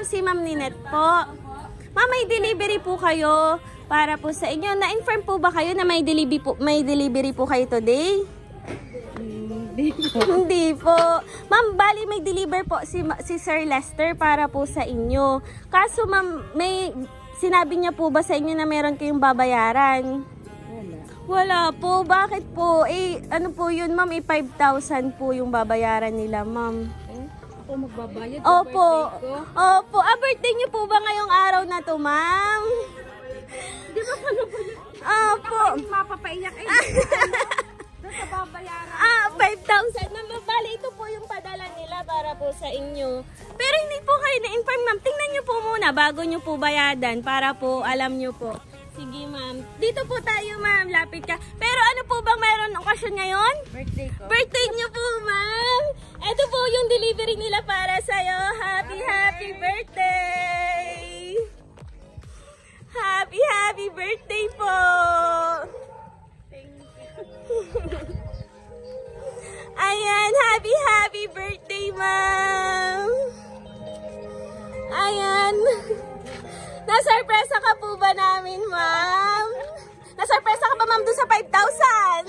si Ma'am Ninette po. Ma'am, may delivery po kayo para po sa inyo. Na-inform po ba kayo na may delivery po kayo today? Hindi po. Ma'am, bali may deliver po si Sir Lester para po sa inyo. Kaso ma'am, may sinabi niya po ba sa inyo na meron kayong babayaran? Wala po. Bakit po? Eh, ano po yun ma'am? 5,000 po yung babayaran nila ma'am. Ako magbabayad? Opo. Opo. Birthday niyo po ba ngayong araw na to ma'am? Di ba ano po yun? Opo. Mapapaiyak eh. Sa babayaran. 5,000. Bali, ito po yung padala nila para po sa inyo. Pero hindi po kayo na-inform, ma'am. Tingnan nyo po muna bago nyo po bayadan para po alam nyo po. Sige, ma'am. Dito po tayo, ma'am. Lapit ka. Pero ano po bang meron okasyon ngayon? Birthday ko. Birthday nyo po, ma'am. Ito po yung delivery nila para sa'yo. Happy birthday! Happy birthday po! Ayan, happy birthday, ma'am. Ayan. Nasurpresa ka po ba namin, ma'am? Nasurpresa ka ba, ma'am, doon sa 5,000?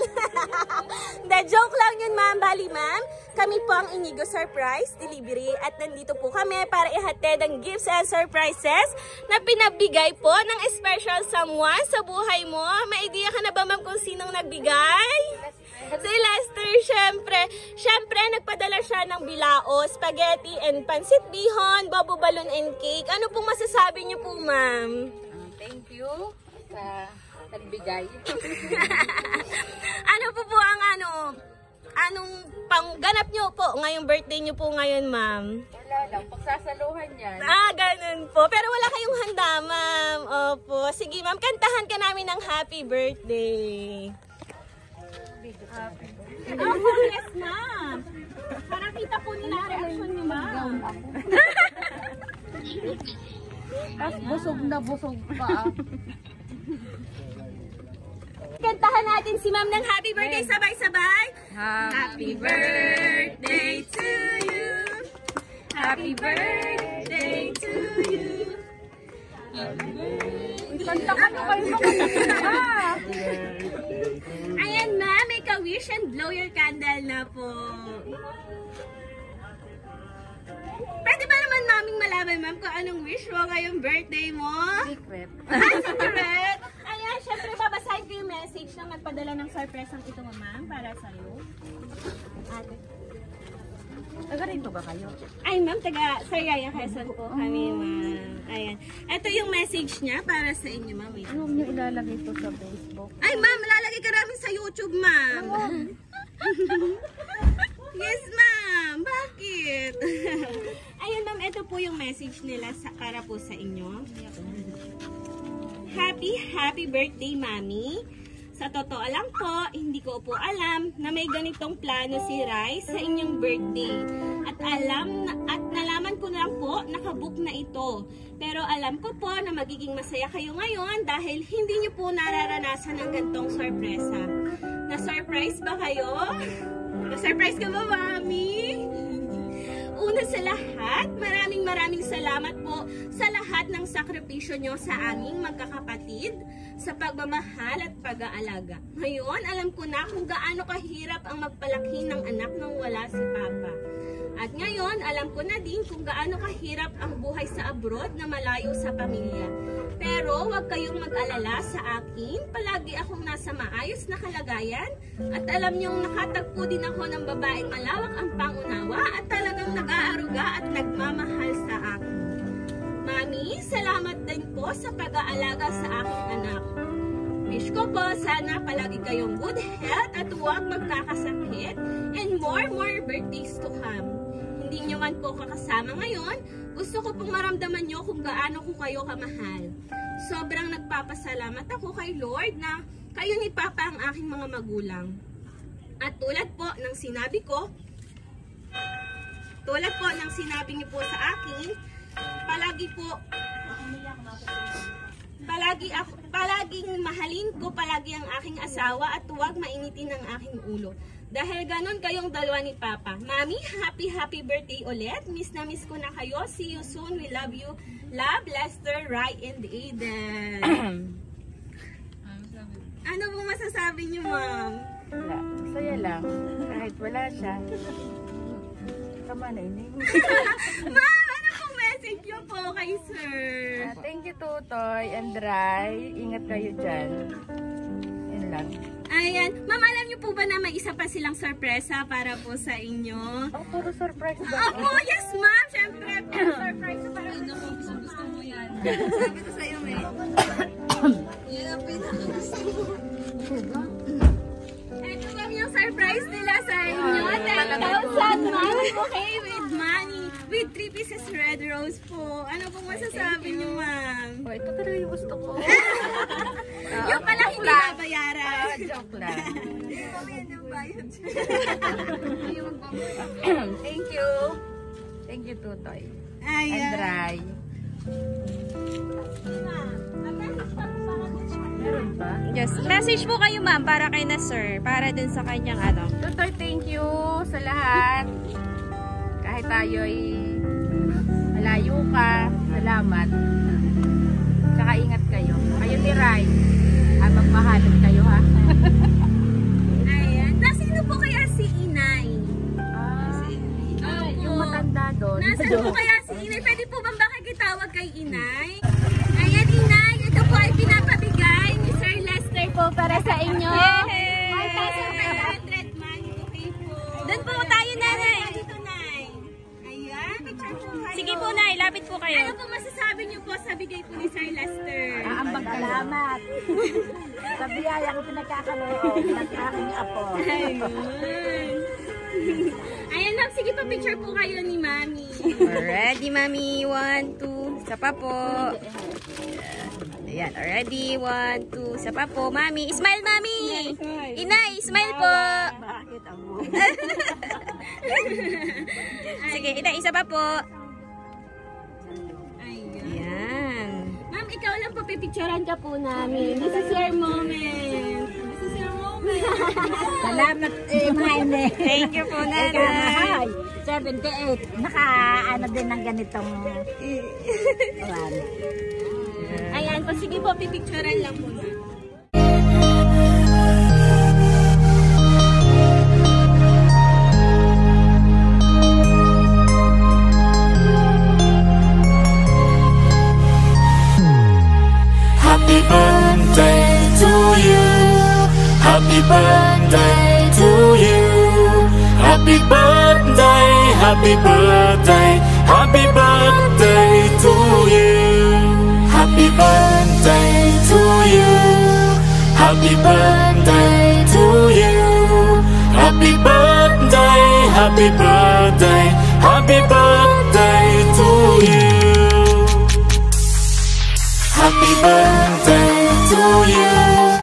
Hindi, joke lang yun, ma'am. Bali, ma'am, kami po ang Inigo Surprise Delivery at nandito po kami para ihatid ang gifts and surprises na pinabigay po ng special someone sa buhay mo. May idea ka na ba, ma'am, kung sinong nagbigay? Si Lester, syempre. Syempre, nagpadala siya ng bilao, spaghetti and pansit bihon, bobo balloon and cake. Ano pong masasabi niyo po, ma'am? Thank you sa nagbigay. Ano po ang anong pangganap niyo po ngayong birthday niyo po ngayon, ma'am? Wala lang, pagsasaluhan yan. Ganun po. Pero wala kayong handa, ma'am. Opo. Sige, ma'am, kantahan ka namin ng happy birthday. Yes, ma'am. Para kita po nila ang reaction ni ma'am. Tapos busog na busog pa. Kantahan natin si ma'am ng happy birthday. Sabay-sabay. Happy birthday to you. Happy birthday to you. Kanta ka na kayo makakita. Ayan, ma'am. Make a wish and blow your candle na po. Pwede ba naman maming malaman, ma'am, kung anong wish mo ngayong birthday mo? Secret. Secret! Ayan, syempre babasahin ko yung message na nagpadala ng surprise ang ito mo, ma'am, para sa'yo. Ate. Taga rito ba kayo? Ay, ma'am, taga Sariaya, Quezon po kami, ma'am. Ayan. Ito yung message niya para sa inyo, ma'am. Ano niyo ilalagay ito sa Facebook? Ay, ma'am, lalagay ka namin sa YouTube, ma'am. Yes, ma'am. Bakit? Ayun, ma'am, ito po yung message nila para po sa inyo. Happy birthday, mami. Sa totoo lang po, hindi ko po alam na may ganitong plano si Rai sa inyong birthday. At nalaman ko na lang po, nakabook na ito. Pero alam ko po na magiging masaya kayo ngayon dahil hindi niyo po nararanasan ng ganitong sorpresa. Na-surprise ba kayo? Na-surprise ka ba, mami? Una sa lahat, maraming salamat po sa lahat ng sakripisyo nyo sa aming magkakapatid, sa pagmamahal at pag-aalaga. Ngayon, alam ko na kung gaano kahirap ang magpalaki ng anak nang wala si Papa. At ngayon, alam ko na din kung gaano kahirap ang buhay sa abroad na malayo sa pamilya. Pero huwag kayong mag-alala sa akin. Palagi akong nasa maayos na kalagayan. At alam niyong nakatagpo din ako ng babaeng malawak ang pangunawa at talagang nag-aaruga at nagmamahal sa akin. Mami, salamat din po sa pag-aalaga sa aking anak. Wish ko po sana palagi kayong good health at huwag magkakasakit and more birthdays to come. Hindi nyo man po kakasama ngayon, gusto ko pong maramdaman nyo kung gaano ko kayo kamahal. Sobrang nagpapasalamat ako kay Lord na kayo ni Papa ang aking mga magulang. At tulad po ng sinabi niyo po sa akin, palaging mahalin ko palagi ang aking asawa at huwag mainitin ang aking ulo. Dahil ganun kayong dalawa ni Papa. Mami, happy birthday ulit. Miss na miss ko na kayo. See you soon. We love you. Love, Lester, Rai, and Aiden. Ano po masasabi niyo, ma'am? Wala. Masaya lang. Kahit wala siya. Tama na ini. Ma'am, ano pong message niyo po kay sir? Thank you, Tutoy and Rai. Ingat kayo dyan. Yun lang. Ayan. Ma'am, alam niyo po ba na may isa pa silang sorpresa para po sa inyo? Oh, puro surprise ba? Opo, yes ma'am! Siyempre, surprise para sa gusto mo yan. Sabi ko sa'yo, may. Yan ang pinakagusto mo. Ito ma'am yung surprise nila sa inyo. 10,000 ma'am. Okay, with money. With 3 pieces red rose po. Ano pong masasabi niyo, ma'am? Oh, ito talaga yung gusto ko. Yung pala hindi babayaran. Joke lang. Thank you. Thank you, Tutoy. And Ayan. Rai. Meron ba? Yes. Message po kayo ma'am para kay na sir. Para dun sa kanyang ano. Tutoy, thank you sa lahat. Kahit tayo'y malayo ka, salamat. Tsaka ingat kayo. Kayo ni Rai. Magmahalan kayo ha. Ayan. Nasino po kaya si Inay? Yung matanda doon. Nasaan po kaya si Inay? Pwede po bang makikitawag kay Inay? Ayan, Inay. Ito po ay pinapabigay ni Sir Lester po para sa inyo. 5,500 man. Okay po. Doon po tayo, nanay. Dito, Nay. Ayan. Picture po kayo. Sige po nay, lapit po Ano kayo. po masasabi niyo po sa bigay po ni Sir Lester? Ambag salamat. Sa biyaya ko pinagkakaloob ng aking apo. Ayun. Ayan, ma'am. Sige po, picture po kayo ni Mami. Ready, mami. 1, 2. Isa pa po. Ayan. Already. 1, 2. Isa pa po. Mami. Smile, mami. Inay, smile po. Bakit ang Sige, inay. Isa pa po. Ayan. Ayan. Ma'am, ikaw lang po, pipicturean ka po namin. This is your moment. This is your moment. Salamat, Mayne. Thank you po, nanay. 78. Ano din ng ganitong Ayan po, sige po, pipicturean lang po namin. Happy birthday to you. Happy birthday to you. Happy birthday, happy birthday, happy birthday to you. Happy birthday to you. Happy birthday to you. Happy birthday, happy birthday, happy birthday.